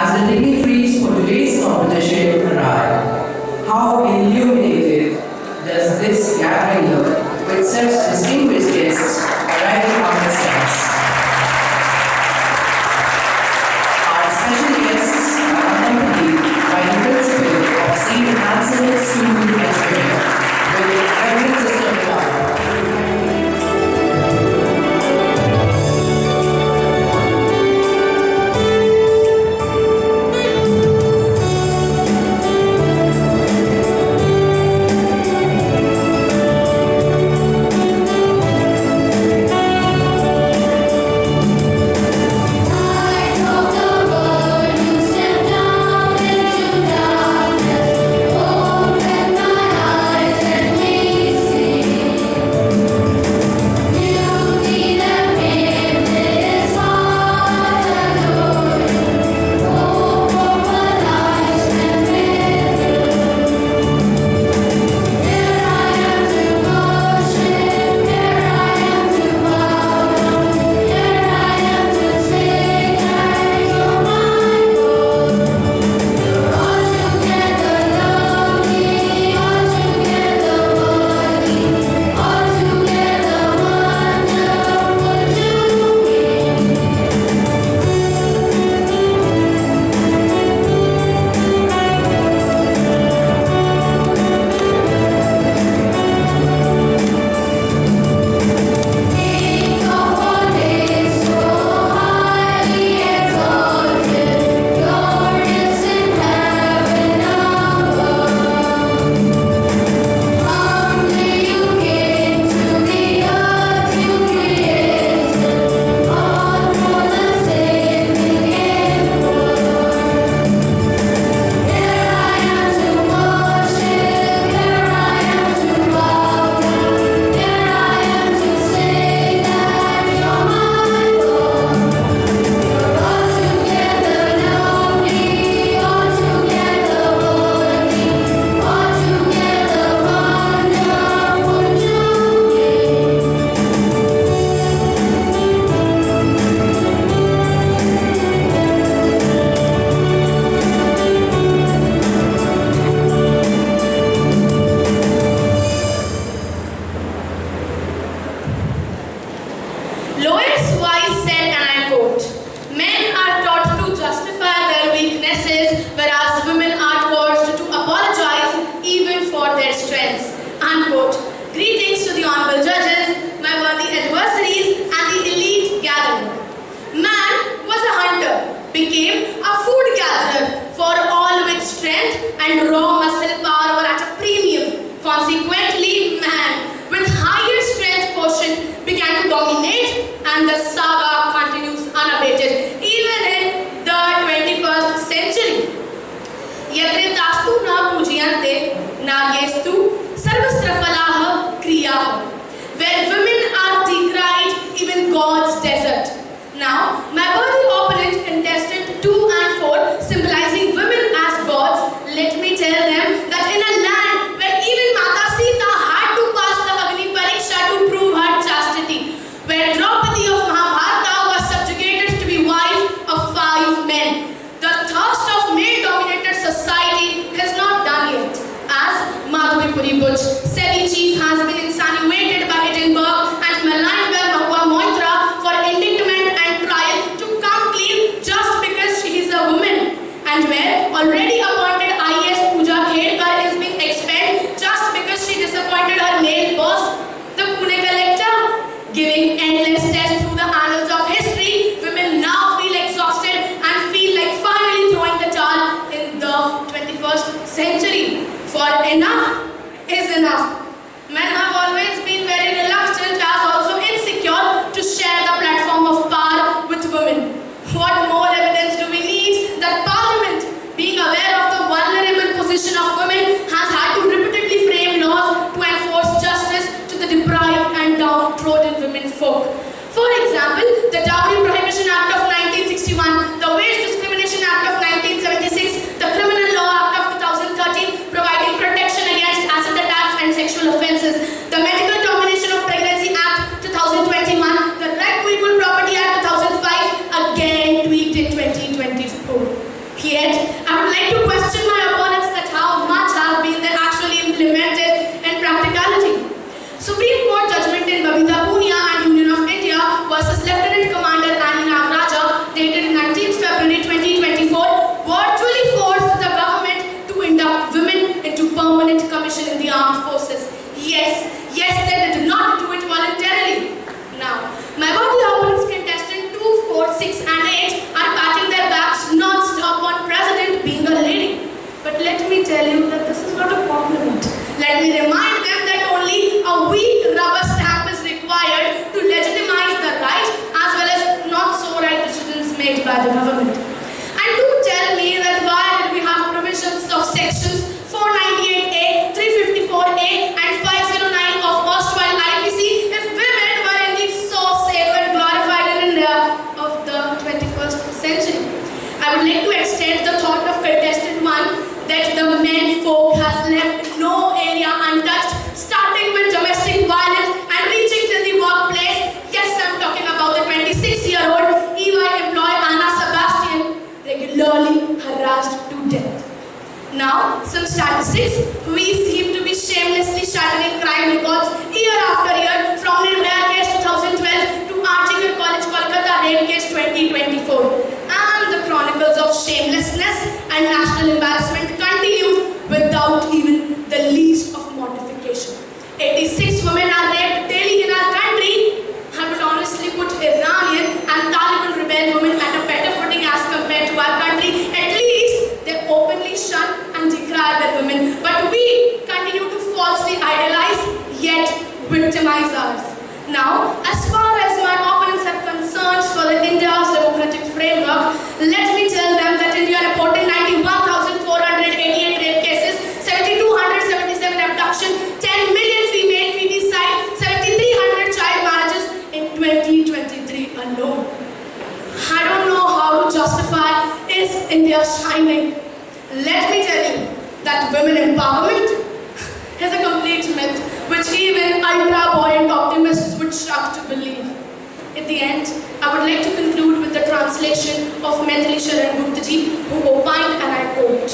As the dignitaries for today's competition arrive, how illuminated does this gathering look with such distinguished guests arriving on the steps. Our special guests are accompanied by the principal of St. Anselm School, Ajmer, with the Reverend Sister Rebuttal. For example, the Dowry Prohibition Act of 1961, the Wage Discrimination Act of 1976, the Criminal Law Act of 2013 providing protection against acid attacks and sexual offences, the Medical Termination of Pregnancy Act 2021, the Right to Equal Property Act 2005, again tweaked in 2024. recognition in the armed forces. Yes, they did not do it voluntarily. Now, my body opponents contestant 2, 4, 6 and 8 are patting their backs non-stop on President being a lady. But let me tell you that this is not a compliment. Let me remind them that only a weak rubber stamp is required to legitimize the right as well as not so right decisions made by the government. And do tell me that why did we have provisions of sections 498A, 354A and 509 of erstwhile IPC if women were indeed so safe and glorified in India of the 21st century? I would like to extend the thought of contestant 1 that the men folk has left no area untouched, starting with domestic violence and reaching to the workplace. Yes, I'm talking about the 26-year-old EY employee Anna Sebastian, regularly harassed to death. Now, some statistics. We seem to be shamelessly shattering crime records year after year, from Nirbhaya case 2012 to Ajmer College Kolkata rape case 2024. And the chronicles of shamelessness and national embarrassment continue without even the least of mortification. 86 women are raped daily in our country. I would honestly put Iranian and Taliban rebel women at a better footing as compared to our country. At least they openly shun and decry their women. But we continue to falsely idolize, yet victimize ours. Now, as far as my opponents are concerned for the India's democratic framework, let me tell them that India reported 91,488 rape cases, 7,277 abduction, 10 million female feticide, 7,300 child marriages in 2023 alone. I don't know how to justify is India shining. Let me tell you that women empowerment is a complete myth which even ultra-buoyant optimists would shock to believe. At the end, I would like to conclude with the translation of Maithili Sharan Guptaji, who opined, and I quote,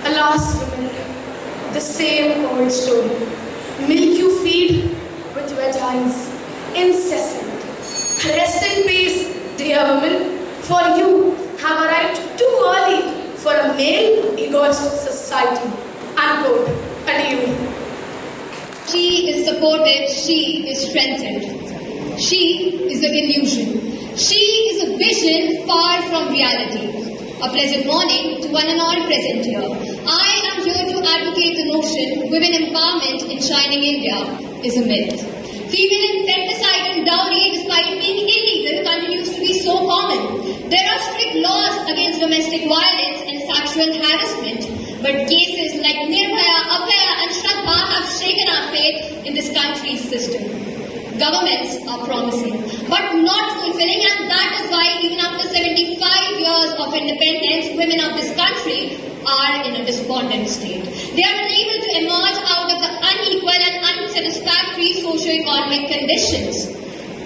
"Alas, women, the same old story. Milk you feed with wet eyes, incessant. Rest in peace, dear women, for you have arrived too early for a male egoist society." Unquote. Adieu. She is supported, she is strengthened. She is the illusion. She is a vision far from reality. A pleasant morning to one and all present here. I am here to advocate the notion women empowerment in shining India is a myth. Female infanticide and dowry, despite being illegal, continues to be so common. There are strict laws against domestic violence and sexual harassment, but cases like Nirbhaya, Abhaya and Shraddha have shaken our faith in this country's system. Governments are promising, but not fulfilling, and that is why even after 75 years of independence, women of this country are in a despondent state. They are unable to emerge out of the unequal and unsatisfactory socio-economic conditions.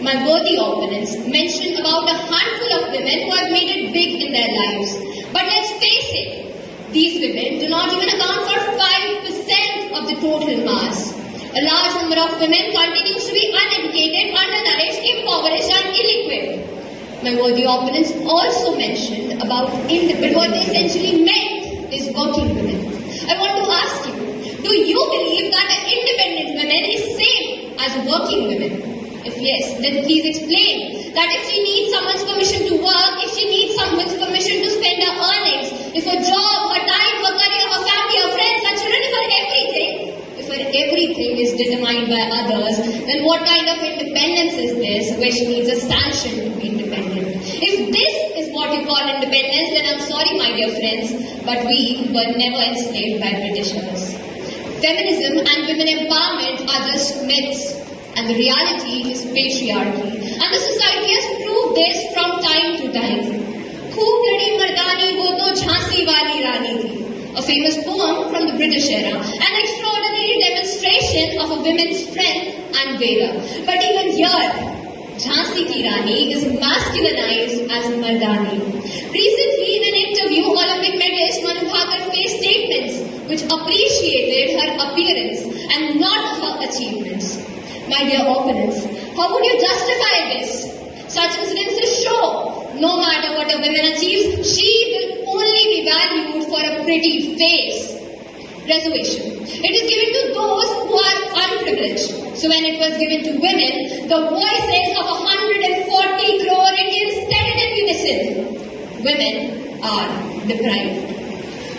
My worthy opponents mentioned about a handful of women who have made it big in their lives. But let's face it, these women do not even account for 5% of the total mass. A large number of women continues to be uneducated, undernourished, impoverished and ill-equipped. My worthy opponents also mentioned about independent, what they essentially meant is working women. I want to ask you, do you believe that an independent woman is same as working women? If yes, then please explain that if she needs someone's permission to work, if she needs someone's permission to spend her earnings, if her job, her time, her career, her family, her friends, her children, if her everything is determined by others, then what kind of independence is this where she needs a sanction to be independent? If this is what you call independence, then I'm sorry, my dear friends, but we were never enslaved by Britishers. Feminism and women empowerment are just myths, and the reality is patriarchy. And the society has proved this from time to time. Khoob ladi mardani wo to Jhansi wali rani thi. A famous poem from the British era, an extraordinary demonstration of a woman's strength and valor. But even here, Jhansi ki Rani is masculinized as Mardani. Recently, in an interview, Olympic medalist Manu Bhaker faced statements which appreciated her appearance and not her achievements. My dear opponents, how would you justify this? Such incidences show no matter what a woman achieves, she will only be valued for a pretty face. reservation. It is given to those who are unprivileged. So when it was given to women, the voices of 140 crore Indians said it in unison. Women are deprived.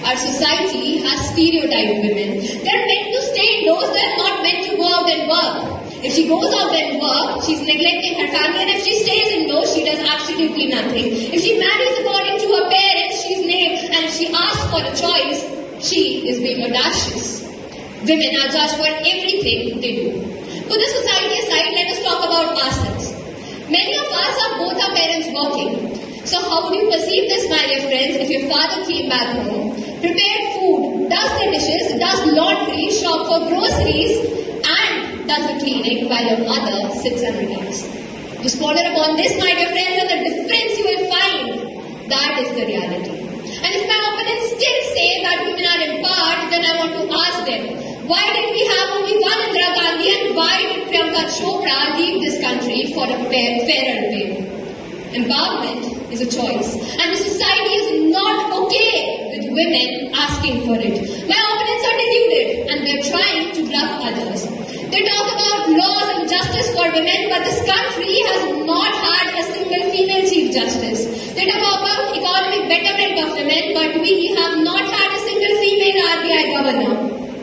Our society has stereotyped women. They're meant to stay indoors, they're not meant to go out and work. If she goes out and work, she's neglecting her family, and if she stays indoors, she does absolutely nothing. If she marries according to her parents, she's naive, and if she asks for a choice, she is being audacious. Women are judged for everything they do. Put the society aside, let us talk about ourselves. Many of us are both our parents working. So how would you perceive this, my dear friends, if your father came back home, prepared food, does the dishes, does laundry, shop for groceries, and does the cleaning while your mother sits and relaxes? Just ponder upon this, my dear friends, and the difference you will find. That is the reality. And if my opponents still say that women are empowered, then I want to ask them, why did we have only one Indira Gandhi, and why did Priyanka Chopra leave this country for a fairer pay? Empowerment is a choice, and the society is not okay with women asking for it. My opponents are deluded, and they're trying to bluff others. They talk about laws and justice for women, but this country has not had a single female chief justice. They talk about economic betterment of women, but we have not had a single female RBI governor.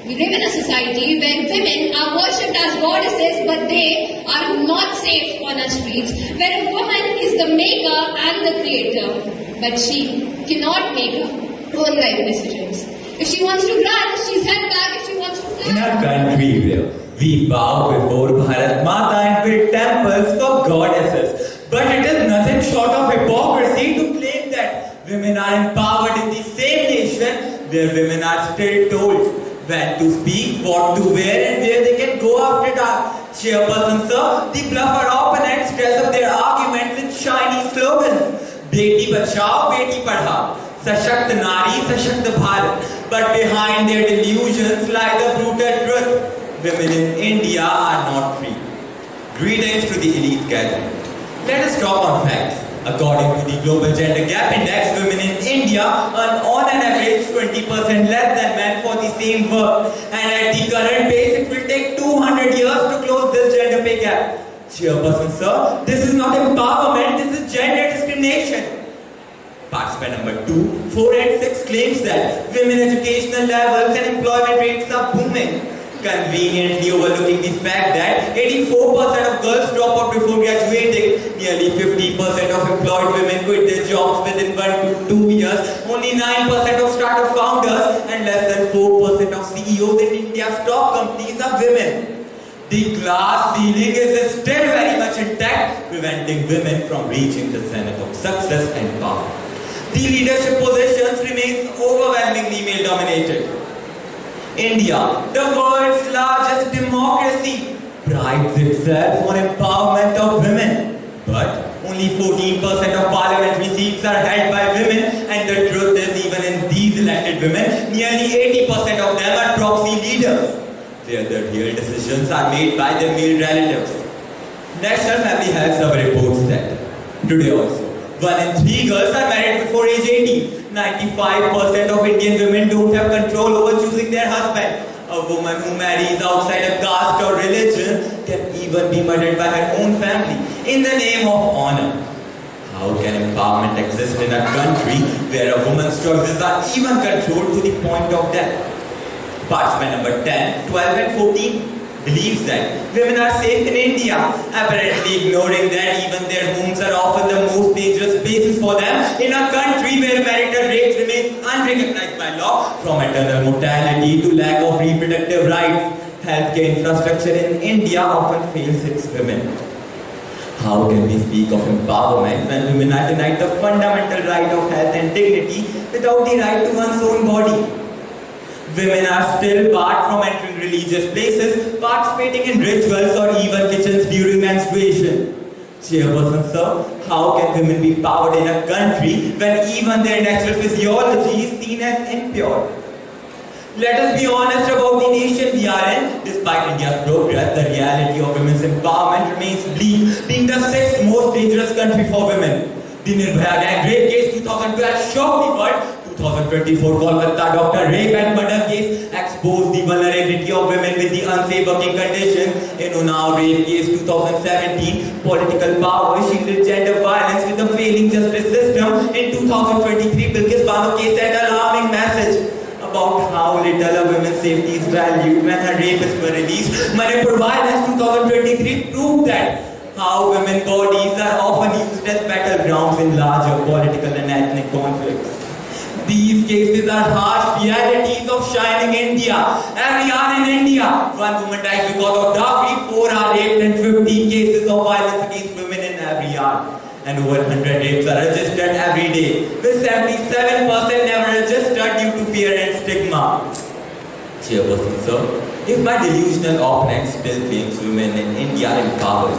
We live in a society where women are worshipped as goddesses, but they are not safe on our streets, where a woman is the maker and the creator, but she cannot make her own life decisions. If she wants to run, she's held back. If she wants to fly. In our country, we bow before Bharat Mata and build temples for goddesses. But it is nothing short of hypocrisy to claim that women are empowered in the same nation where women are still told when to speak, what to wear, and where they can go after dark. Chairperson sir, the bluffer opponents dress up their arguments with shiny slogans. Beti Bachao, Beti Padhao. Sashakt Nari, Sashakt Bharat. But behind their delusions lie the brutal truth. Women in India are not free. Greetings to the elite gathering. Let us talk on facts. According to the Global Gender Gap Index, women in India earn on an average 20% less than men for the same work. And at the current pace, it will take 200 years to close this gender pay gap. Chairperson sir, this is not empowerment, this is gender discrimination. Participant number 2, 4 and 6 claims that women educational levels and employment rates are booming, conveniently overlooking the fact that 84% of girls drop out before graduating, nearly 50% of employed women quit their jobs within 1 to 2 years, only 9% of startup founders and less than 4% of CEOs in India's top companies are women. The glass ceiling is still very much intact, preventing women from reaching the zenith of success and power. The leadership positions remain overwhelmingly male-dominated. India, the world's largest democracy, prides itself on empowerment of women. But only 14% of parliamentary seats are held by women, and the truth is, even in these elected women, nearly 80% of them are proxy leaders, where the real decisions are made by their male relatives. National Family Health Survey reports that today also, 1 in 3 girls are married before age 18. 95% of Indian women don't have control over choosing their husband. A woman who marries outside a caste or religion can even be murdered by her own family in the name of honor. How can empowerment exist in a country where a woman's choices are even controlled to the point of death? Participant number 10, 12 and 14 believes that women are safe in India, apparently ignoring that even their homes are often the most dangerous places for them in a country where marital rates remain unrecognized by law, from maternal mortality to lack of reproductive rights. Healthcare infrastructure in India often fails its women. How can we speak of empowerment when women are denied the fundamental right of health and dignity without the right to one's own body? Women are still barred from entering religious places, participating in rituals or even kitchens during menstruation. Chairperson sir, how can women be empowered in a country when even their natural physiology is seen as impure? Let us be honest about the nation we are in. Despite India's progress, the reality of women's empowerment remains bleak, being the 6th most dangerous country for women. The Nirbhaya gang rape case 2012 shocked the world. 2024 Kolkata doctor rape and murder case exposed the vulnerability of women with the unsafe working conditions. In Unnao rape case 2017, political power shielded gender violence with a failing justice system. In 2023, Bilkis Bano case sent an alarming message about how little a woman's safety is valued when her rapists were released. Manipur violence 2023 proved that how women's bodies are often used as battlegrounds in larger political and ethnic conflicts. These cases are harsh realities of shining India. Every year in India, one woman dies because of dowry, 4 are raped, and 15 cases of violence against women in every year. And over 100 rapes are registered every day, with 77% never registered due to fear and stigma. Chairperson, sir, if my delusional opponent still claims women in India empowered,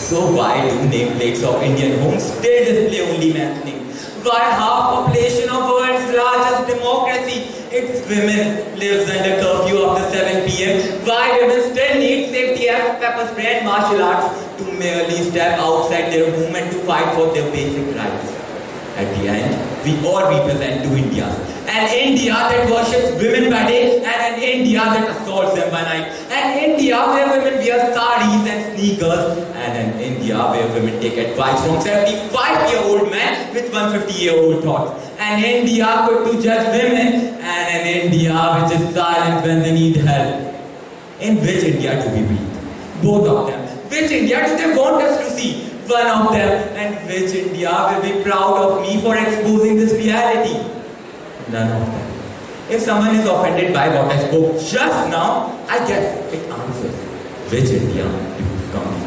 so why do nameplates of Indian homes still display only men's names? Why half population of world's largest democracy, its women lives under curfew after 7 p.m. Why women still need safety apps, pepper spray and martial arts to merely step outside their home and to fight for their basic rights? At the end, we all represent two Indias. An India that worships women by day and an India that assaults them by night. An India where women wear saris and sneakers, and an India where women take advice from 75-year-old men with 150-year-old thoughts. An India quick to judge women, and an India which is silent when they need help. In which India do we breathe? Both of them. Which India do they want us to see? One of them. And which India will be proud of me for exposing this reality? None of them. If someone is offended by what I spoke just now, I guess it answers which India do you come from.